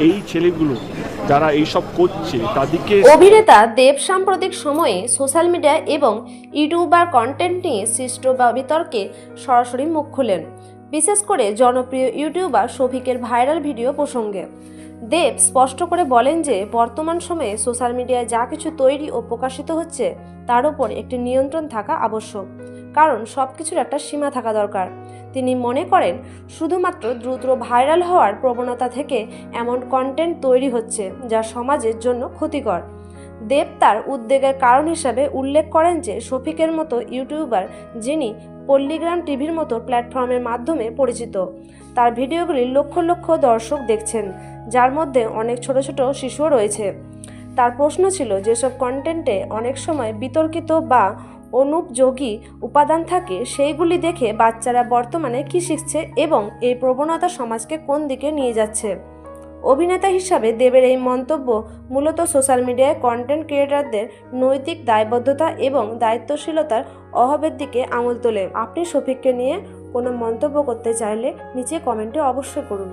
এই ছেলেগুলো যারা এইসব করছে তাদেরকে। অভিনেতা দেব সাম্প্রতিক সময়ে সোশ্যাল মিডিয়া এবং ইউটিউবার কন্টেন্ট নিয়ে সৃষ্ট বিতর্কে সরাসরি মুখ খুলেন, বিশেষ করে জনপ্রিয় ইউটিউবার শফিকের ভাইরাল ভিডিও প্রসঙ্গে। দেব স্পষ্ট করে বলেন যে বর্তমান সময়ে সোশ্যাল মিডিয়ায় যা কিছু তৈরি ও প্রকাশিত হচ্ছে তার উপর একটি নিয়ন্ত্রণ থাকা আবশ্যক, কারণ সবকিছুর একটা সীমা থাকা দরকার। তিনি মনে করেন শুধুমাত্র দ্রুত ভাইরাল হওয়ার প্রবণতা থেকে এমন কন্টেন্ট তৈরি হচ্ছে যা সমাজের জন্য ক্ষতিকর। দেব তার উদ্বেগের কারণ হিসাবে উল্লেখ করেন যে শফিকের মতো ইউটিউবার, যিনি পল্লীগ্রাম টিভির মতো প্ল্যাটফর্মের মাধ্যমে পরিচিত, তার ভিডিওগুলি লক্ষ লক্ষ দর্শক দেখছেন, যার মধ্যে অনেক ছোট ছোট শিশুও রয়েছে। তার প্রশ্ন ছিল, যেসব কন্টেন্টে অনেক সময় বিতর্কিত বা অনুপযোগী উপাদান থাকে সেইগুলি দেখে বাচ্চারা বর্তমানে কী শিখছে এবং এই প্রবণতা সমাজকে কোন দিকে নিয়ে যাচ্ছে। অভিনেতা হিসাবে দেবের এই মন্তব্য মূলত সোশ্যাল মিডিয়ায় কন্টেন্ট ক্রিয়েটরদের নৈতিক দায়বদ্ধতা এবং দায়িত্বশীলতার অভাবের দিকে আঙুল তোলে। আপনি শফিককে নিয়ে কোনো মন্তব্য করতে চাইলে নিচে কমেন্টে অবশ্যই করুন।